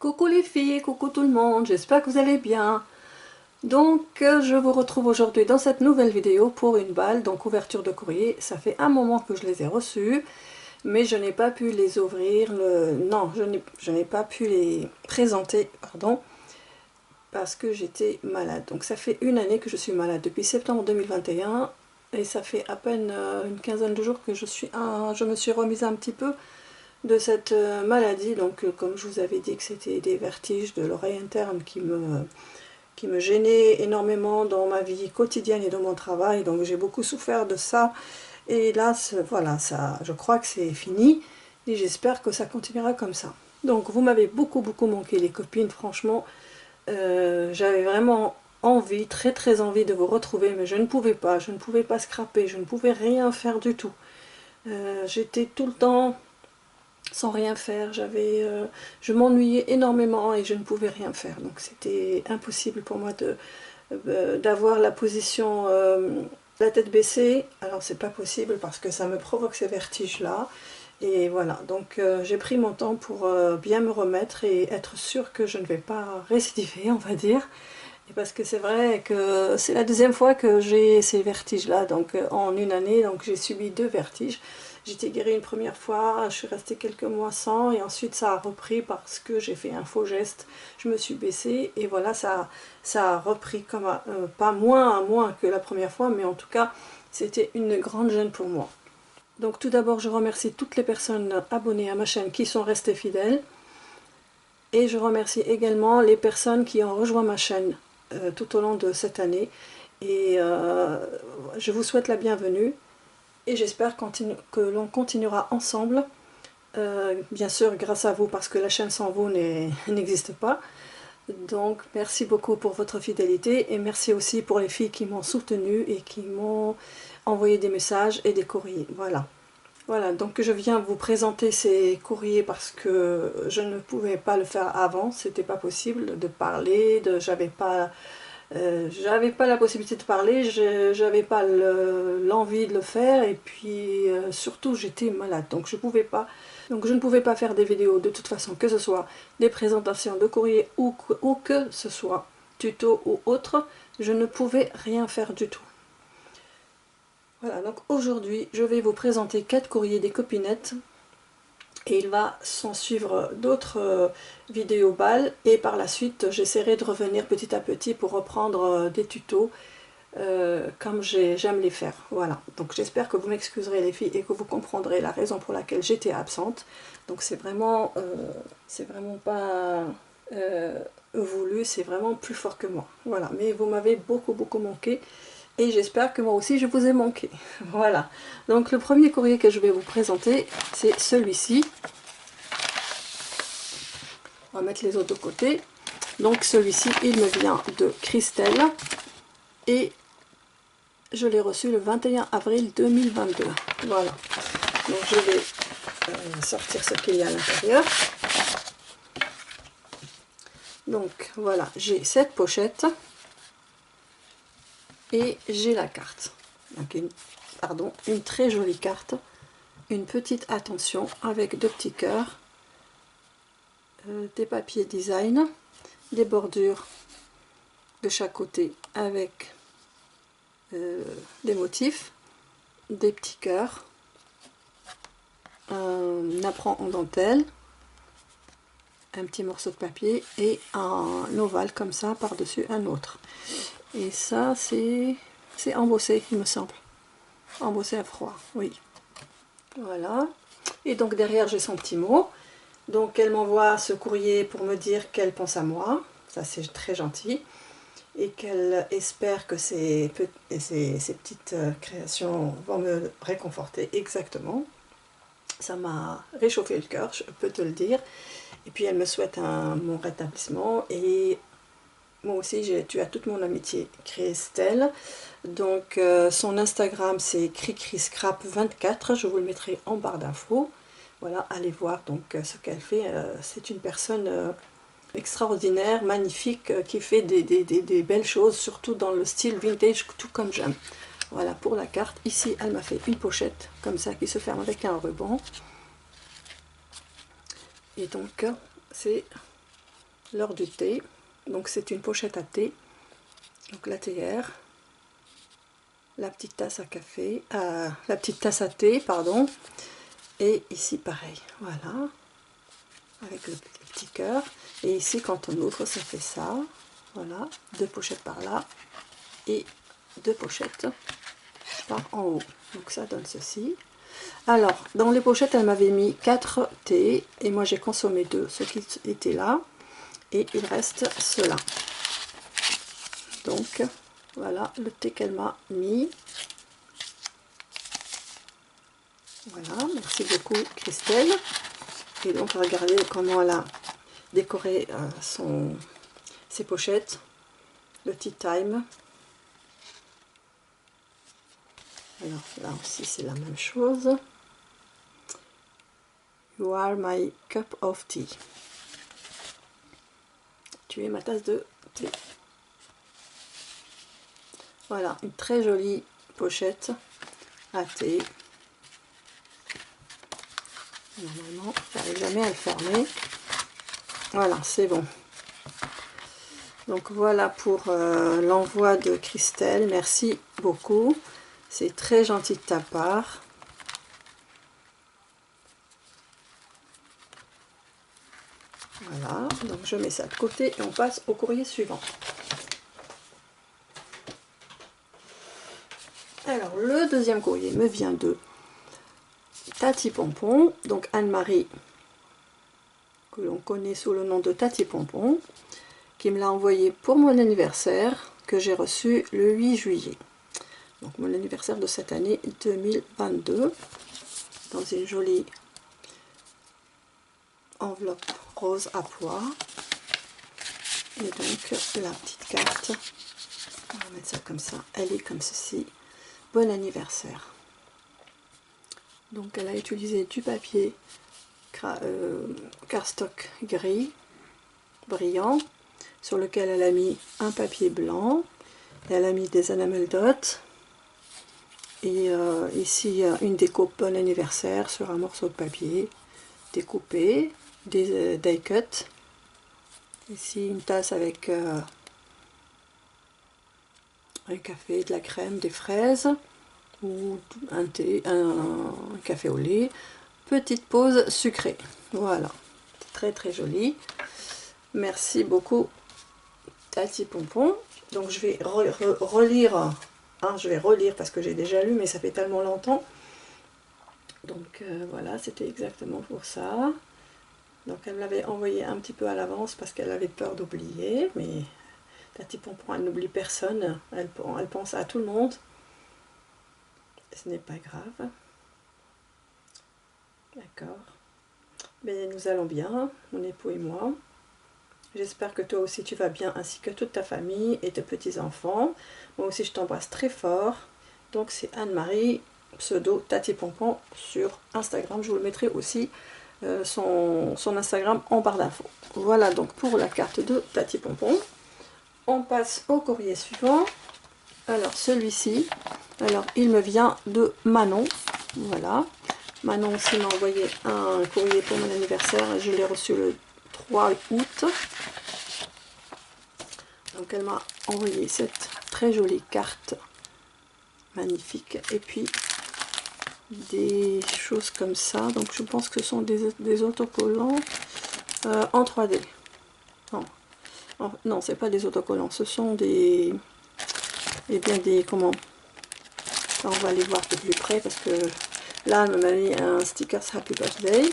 Coucou les filles, coucou tout le monde, j'espère que vous allez bien. Donc je vous retrouve aujourd'hui dans cette nouvelle vidéo pour une balle, donc ouverture de courrier. Ça fait un moment que je les ai reçus, mais je n'ai pas pu les ouvrir, non, je n'ai pas pu les présenter, pardon, parce que j'étais malade. Donc ça fait une année que je suis malade, depuis septembre 2021, et ça fait à peine une quinzaine de jours que je me suis remise un petit peu de cette maladie. Donc comme je vous avais dit que c'était des vertiges de l'oreille interne qui me gênaient énormément dans ma vie quotidienne et dans mon travail, donc j'ai beaucoup souffert de ça. Et là, voilà, ça, je crois que c'est fini, et j'espère que ça continuera comme ça. Donc vous m'avez beaucoup manqué les copines, franchement. J'avais vraiment envie, très envie de vous retrouver, mais je ne pouvais pas scraper, je ne pouvais rien faire du tout. J'étais tout le temps sans rien faire, je m'ennuyais énormément et je ne pouvais rien faire, donc c'était impossible pour moi d'avoir la position la tête baissée. Alors c'est pas possible parce que ça me provoque ces vertiges là, et voilà, donc j'ai pris mon temps pour bien me remettre et être sûre que je ne vais pas récidiver, on va dire. Et parce que c'est vrai que c'est la deuxième fois que j'ai ces vertiges là, donc en une année, donc j'ai subi 2 vertiges. J'étais guérie une première fois, je suis restée quelques mois sans, et ensuite ça a repris parce que j'ai fait un faux geste, je me suis baissée, et voilà, ça a repris comme pas moins que la première fois, mais en tout cas c'était une grande gêne pour moi. Donc tout d'abord je remercie toutes les personnes abonnées à ma chaîne qui sont restées fidèles, et je remercie également les personnes qui ont rejoint ma chaîne tout au long de cette année, et je vous souhaite la bienvenue. Et j'espère que l'on continuera ensemble, bien sûr grâce à vous, parce que la chaîne sans vous n'existe pas. Donc merci beaucoup pour votre fidélité, et merci aussi pour les filles qui m'ont soutenue et qui m'ont envoyé des messages et des courriers. Voilà, donc je viens vous présenter ces courriers parce que je ne pouvais pas le faire avant, c'était pas possible de parler, j'avais pas la possibilité de parler, j'avais pas l'envie de le faire, et puis surtout j'étais malade, donc je ne pouvais pas faire des vidéos de toute façon, que ce soit des présentations de courrier ou que ce soit tuto ou autre, je ne pouvais rien faire du tout. Voilà, donc aujourd'hui je vais vous présenter 4 courriers des copinettes, et il va s'en suivre d'autres vidéos balles, et par la suite j'essaierai de revenir petit à petit pour reprendre des tutos comme j'aime les faire. Voilà, donc j'espère que vous m'excuserez les filles et que vous comprendrez la raison pour laquelle j'étais absente. Donc c'est vraiment pas voulu, c'est vraiment plus fort que moi. Voilà, mais vous m'avez beaucoup manqué, et j'espère que moi aussi je vous ai manqué. Voilà, donc le premier courrier que je vais vous présenter, c'est celui-ci. On va mettre les autres de côté. Donc celui-ci, il me vient de Christelle, et je l'ai reçu le 21 avril 2022. Voilà, donc je vais sortir ce qu'il y a à l'intérieur. Donc voilà, j'ai cette pochette et j'ai la carte. Donc une très jolie carte, une petite attention avec 2 petits cœurs, des papiers design, des bordures de chaque côté avec des motifs, des petits cœurs, un apron en dentelle, un petit morceau de papier et un ovale comme ça par dessus un autre. Et ça c'est embossé, il me semble, embossé à froid, oui. Voilà, et donc derrière j'ai son petit mot. Donc elle m'envoie ce courrier pour me dire qu'elle pense à moi, ça c'est très gentil, et qu'elle espère que ces petites créations vont me réconforter. Exactement, ça m'a réchauffé le cœur, je peux te le dire. Et puis elle me souhaite mon rétablissement, et moi aussi tu as toute mon amitié, Christelle. Donc son Instagram c'est cricriscrap24, je vous le mettrai en barre d'infos. Voilà, allez voir donc ce qu'elle fait. C'est une personne extraordinaire, magnifique, qui fait des belles choses, surtout dans le style vintage, tout comme j'aime. Voilà pour la carte. Ici elle m'a fait une pochette comme ça qui se ferme avec un ruban. Et donc c'est l'heure du thé. Donc c'est une pochette à thé. Donc la théière, la petite tasse à café, la petite tasse à thé, pardon. Et ici pareil, voilà, avec le petit cœur. Et ici quand on ouvre, ça fait ça. Voilà, 2 pochettes par là et 2 pochettes par en haut. Donc ça donne ceci. Alors, dans les pochettes, elle m'avait mis 4 thés et moi j'ai consommé 2, ceux qui étaient là. Et il reste cela. Donc, voilà le thé qu'elle m'a mis. Voilà, merci beaucoup Christelle. Et donc, regardez comment elle a décoré ses pochettes. Le tea time. Alors là aussi, c'est la même chose. You are my cup of tea. Tu es ma tasse de thé. Voilà, une très jolie pochette à thé. Normalement, j'arrive jamais à le fermer. Voilà, c'est bon. Donc voilà pour l'envoi de Christelle. Merci beaucoup. C'est très gentil de ta part. Voilà, donc je mets ça de côté et on passe au courrier suivant. Alors, le deuxième courrier me vient de Tati Pompon, donc Anne-Marie, que l'on connaît sous le nom de Tati Pompon, qui me l'a envoyé pour mon anniversaire, que j'ai reçu le 8 juillet. Donc mon anniversaire de cette année 2022, dans une jolie enveloppe rose à pois. Et donc la petite carte, on va mettre ça comme ça, elle est comme ceci. Bon anniversaire. Donc elle a utilisé du papier cardstock gris, brillant, sur lequel elle a mis un papier blanc. Elle a mis des enamel dots. Et ici une découpe bon anniversaire sur un morceau de papier découpé, des die cuts. Ici une tasse avec un café, de la crème, des fraises ou un thé, un café au lait. Petite pause sucrée. Voilà, très très joli. Merci beaucoup Tati Pompon. Donc je vais relire, hein, je vais relire parce que j'ai déjà lu mais ça fait tellement longtemps. Donc voilà, c'était exactement pour ça. Donc elle me l'avait envoyé un petit peu à l'avance parce qu'elle avait peur d'oublier, mais Tati Pompon, elle n'oublie personne, elle pense à tout le monde. Ce n'est pas grave. D'accord. Mais nous allons bien, mon époux et moi. J'espère que toi aussi tu vas bien, ainsi que toute ta famille et tes petits-enfants. Moi aussi je t'embrasse très fort. Donc c'est Anne-Marie, pseudo Tati Pompon sur Instagram. Je vous le mettrai aussi son Instagram en barre d'infos. Voilà donc pour la carte de Tati Pompon. On passe au courrier suivant. Alors celui-ci, alors il me vient de Manon. Voilà. Manon aussi m'a envoyé un courrier pour mon anniversaire. Je l'ai reçu le 3 août. Donc elle m'a envoyé cette très jolie carte. Magnifique. Et puis des choses comme ça. Donc je pense que ce sont des autocollants en 3D. Non, non, c'est pas des autocollants. Ce sont des... Eh bien des... Comment? Là, on va aller voir de plus près parce que là, elle m'a mis un sticker Happy Birthday.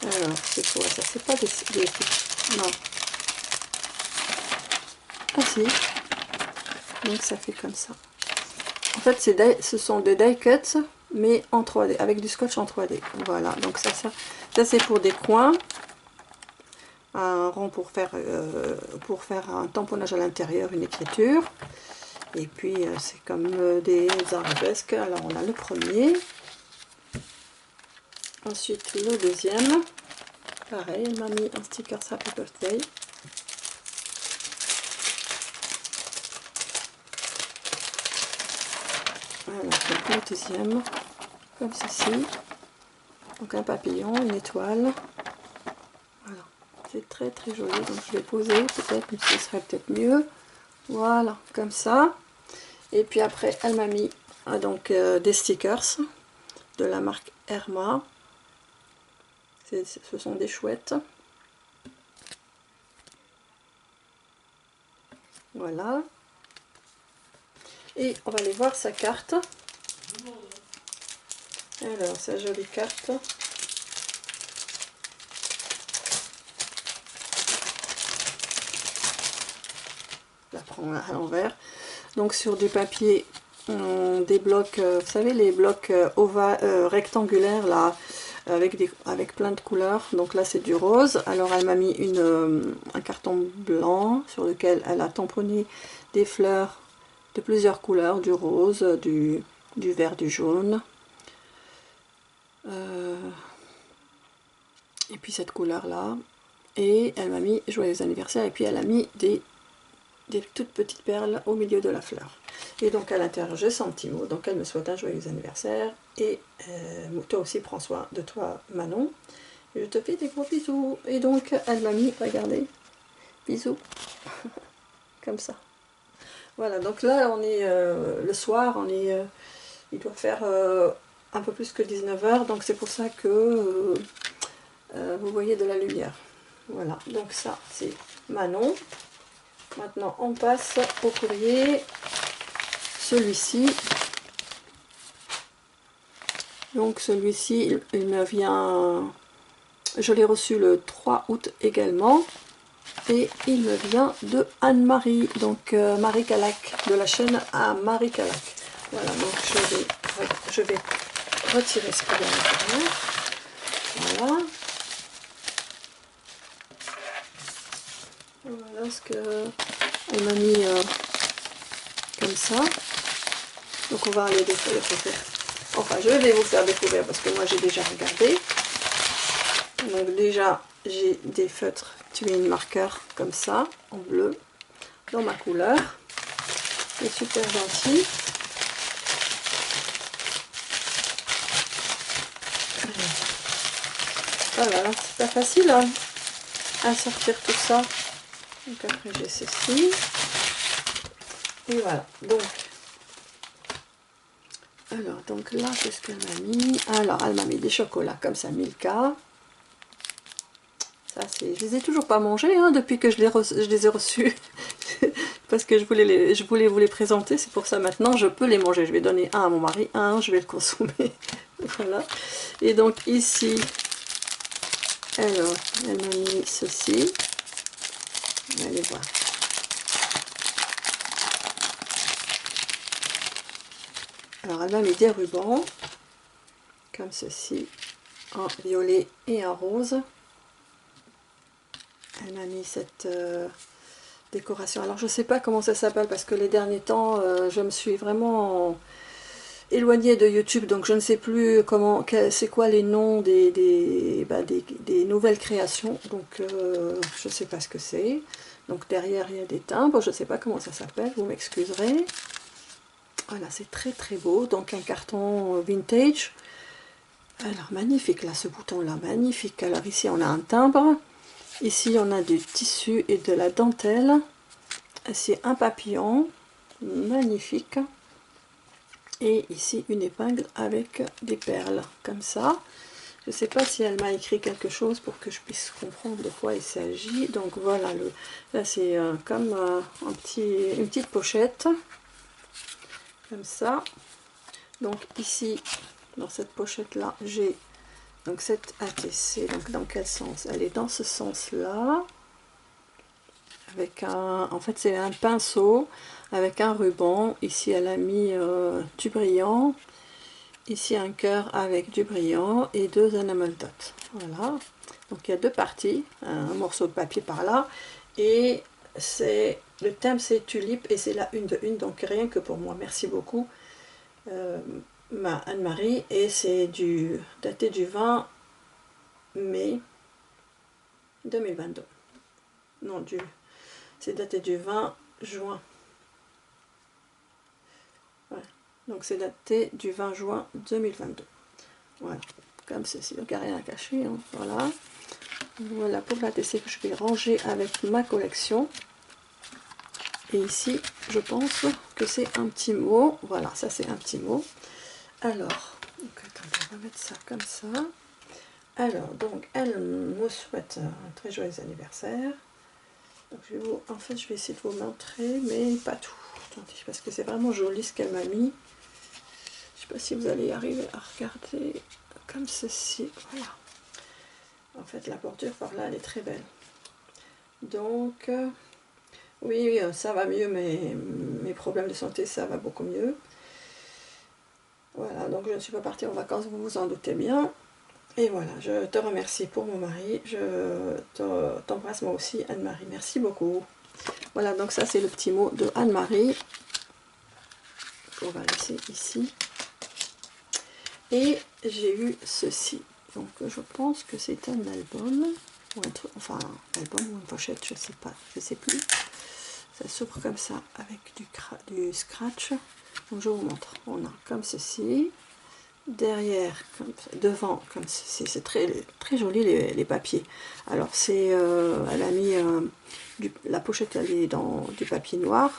Alors, c'est quoi ça? C'est pas des... Non. Ah si. Donc ça fait comme ça. En fait, ce sont des die cuts, mais en 3D, avec du scotch en 3D. Voilà, donc ça c'est pour des coins. Un rond pour faire un tamponnage à l'intérieur, une écriture. Et puis, c'est comme des arabesques. Alors, on a le premier. Ensuite, le deuxième. Pareil, elle m'a mis un sticker Happy Birthday. Voilà, donc le deuxième, comme ceci. Donc un papillon, une étoile. C'est très très joli, donc je vais poser peut-être, mais ce serait peut-être mieux. Voilà, comme ça. Et puis après, elle m'a mis donc des stickers de la marque Herma. Ce sont des chouettes. Voilà. Et on va aller voir sa carte. Alors, sa jolie carte. Je la prends à l'envers. Donc sur du papier, des blocs, vous savez, les blocs rectangulaires là, avec plein de couleurs. Donc là c'est du rose. Alors elle m'a mis un carton blanc sur lequel elle a tamponné des fleurs de plusieurs couleurs, du rose, du vert, du jaune. Et puis cette couleur là. Et elle m'a mis joyeux anniversaire. Et puis elle a mis des toutes petites perles au milieu de la fleur. Et donc à l'intérieur j'ai son petit mot. Donc elle me souhaite un joyeux anniversaire. Et toi aussi prends soin de toi Manon. Et je te fais des gros bisous. Et donc elle m'a mis, regardez, bisous. Comme ça. Voilà, donc là on est le soir, il doit faire un peu plus que 19 h, donc c'est pour ça que vous voyez de la lumière. Voilà, donc ça c'est Manon. Maintenant on passe au courrier, celui-ci. Donc celui-ci il me vient, je l'ai reçu le 3 août également. Et il me vient de Anne-Marie, donc Marie Calac, de la chaîne à Marie Calac. Voilà, donc je vais retirer ce qu'il y a à l'intérieur. Voilà. Voilà ce qu'elle m'a mis comme ça. Donc on va aller découvrir. Enfin, je vais vous faire découvrir parce que moi j'ai déjà regardé. Donc déjà, j'ai des feutres twin marqueurs comme ça, en bleu, dans ma couleur. C'est super gentil. Voilà, c'est pas facile hein, à sortir tout ça. Donc après j'ai ceci. Et voilà, donc. Alors, donc là, qu'est-ce qu'elle m'a mis? Alors, elle m'a mis des chocolats comme ça, Milka. Ça, je les ai toujours pas mangés hein, depuis que je les ai reçus. Parce que je voulais vous les présenter, c'est pour ça maintenant je peux les manger. Je vais donner un à mon mari, un je vais le consommer. Voilà. Et donc ici, alors, elle m'a mis ceci. Allez voir. Alors elle m'a mis des rubans, comme ceci, en violet et en rose. Elle m'a mis cette décoration. Alors je sais pas comment ça s'appelle parce que les derniers temps je me suis vraiment éloignée de YouTube, donc je ne sais plus comment, c'est quoi les noms des nouvelles créations, donc je sais pas ce que c'est. Donc derrière il y a des timbres, je sais pas comment ça s'appelle, vous m'excuserez. Voilà, c'est très très beau, donc un carton vintage. Alors magnifique là, ce bouton là, magnifique. Alors ici on a un timbre, ici on a du tissu et de la dentelle. C'est un papillon, magnifique. Et ici une épingle avec des perles, comme ça. Je ne sais pas si elle m'a écrit quelque chose pour que je puisse comprendre de quoi il s'agit. Donc voilà, là c'est comme une petite pochette, comme ça. Donc ici, dans cette pochette là, j'ai donc cette ATC. Donc dans quel sens? Elle est dans ce sens là, avec en fait c'est un pinceau avec un ruban. Ici elle a mis du brillant, ici un cœur avec du brillant et deux enamel dots. Voilà, donc il y a deux parties, un morceau de papier par là, et c'est le thème c'est tulipe et c'est la une de une, donc rien que pour moi. Merci beaucoup Anne-Marie, et c'est daté du 20 mai 2022. Non, c'est daté du 20 juin. Ouais. Donc c'est daté du 20 juin 2022. Voilà, comme ceci, donc il n'y a rien à cacher. Hein. Voilà. Voilà pour la DC que je vais ranger avec ma collection. Et ici, je pense que c'est un petit mot. Voilà, ça c'est un petit mot. Alors, donc, attendez, on va mettre ça comme ça. Alors, donc, elle me souhaite un très joyeux anniversaire. Donc, en fait, je vais essayer de vous montrer, mais pas tout. Attendez, parce que c'est vraiment joli ce qu'elle m'a mis. Je ne sais pas si vous allez arriver à regarder comme ceci. Voilà. En fait, la bordure par là, elle est très belle. Donc, oui, ça va mieux, mais mes problèmes de santé, ça va beaucoup mieux. Voilà, donc je ne suis pas partie en vacances, vous vous en doutez bien. Et voilà, je te remercie pour mon mari. Je t'embrasse moi aussi, Anne-Marie. Merci beaucoup. Voilà, donc ça, c'est le petit mot de Anne-Marie. On va laisser ici. Et j'ai eu ceci. Donc, je pense que c'est un album. Ou un truc, enfin, un album ou une pochette, je sais pas, je sais plus. Ça s'ouvre comme ça avec du scratch. Donc je vous montre. On a comme ceci. Derrière, devant comme ceci. C'est très, très joli les papiers. Alors c'est, elle a mis la pochette, elle est dans du papier noir.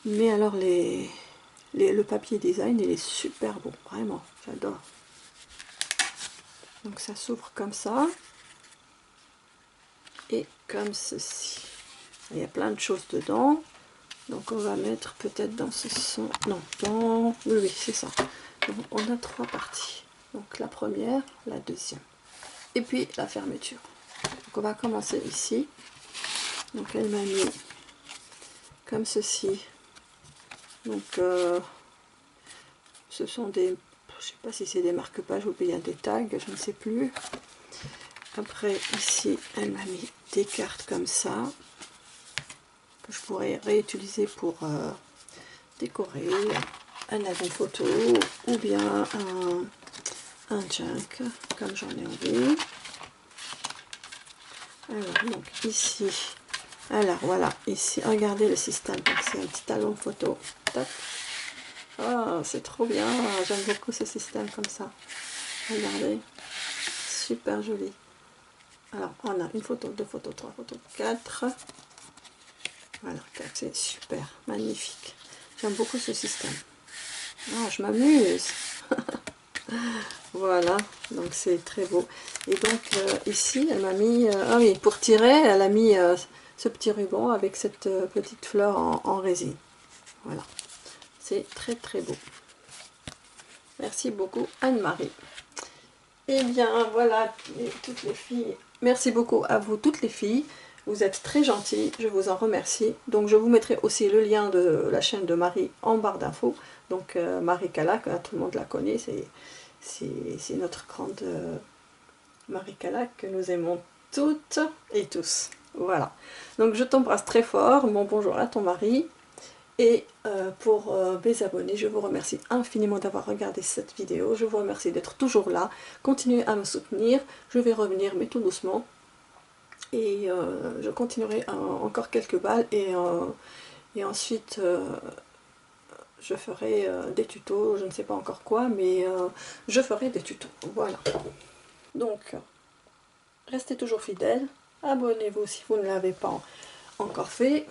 Mais alors le papier design, il est super beau. Vraiment, j'adore. Donc ça s'ouvre comme ça. Et comme ceci. Il y a plein de choses dedans. Donc on va mettre peut-être dans ce son. Non, dans. Oui, oui, c'est ça. Donc, on a 3 parties. Donc la première, la deuxième. Et puis la fermeture. Donc on va commencer ici. Donc elle m'a mis comme ceci. Donc ce sont des. Je sais pas si c'est des marque-pages ou bien des tags, je ne sais plus. Après ici, elle m'a mis des cartes comme ça. Que je pourrais réutiliser pour décorer un album photo ou bien un junk comme j'en ai envie. Alors donc ici, alors voilà, ici regardez le système, c'est un petit album photo. Oh, c'est trop bien, j'aime beaucoup ce système comme ça. Regardez, super joli. Alors on a une photo, 2 photos, 3 photos, 4. Voilà, 4, c'est super, magnifique. J'aime beaucoup ce système. Ah, je m'amuse. Voilà, donc c'est très beau. Et donc ici, elle m'a mis... ah oui, pour tirer, elle a mis ce petit ruban avec cette petite fleur en résine. Voilà, c'est très très beau. Merci beaucoup Anne-Marie. Et bien voilà, toutes les filles. Merci beaucoup à vous toutes les filles. Vous êtes très gentilles, je vous en remercie. Donc je vous mettrai aussi le lien de la chaîne de Marie en barre d'infos. Donc Marie Calac, tout le monde la connaît, c'est notre grande Marie Calac que nous aimons toutes et tous. Voilà. Donc je t'embrasse très fort, mon bonjour à ton mari. Et pour mes abonnés, je vous remercie infiniment d'avoir regardé cette vidéo. Je vous remercie d'être toujours là. Continuez à me soutenir. Je vais revenir, mais tout doucement. Et je continuerai encore quelques balles. Et ensuite, je ferai des tutos. Je ne sais pas encore quoi, mais je ferai des tutos. Voilà. Donc, restez toujours fidèles. Abonnez-vous si vous ne l'avez pas encore fait.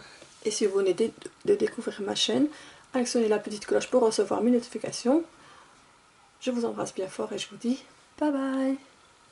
Et si vous venez de découvrir ma chaîne, actionnez la petite cloche pour recevoir mes notifications. Je vous embrasse bien fort et je vous dis bye bye.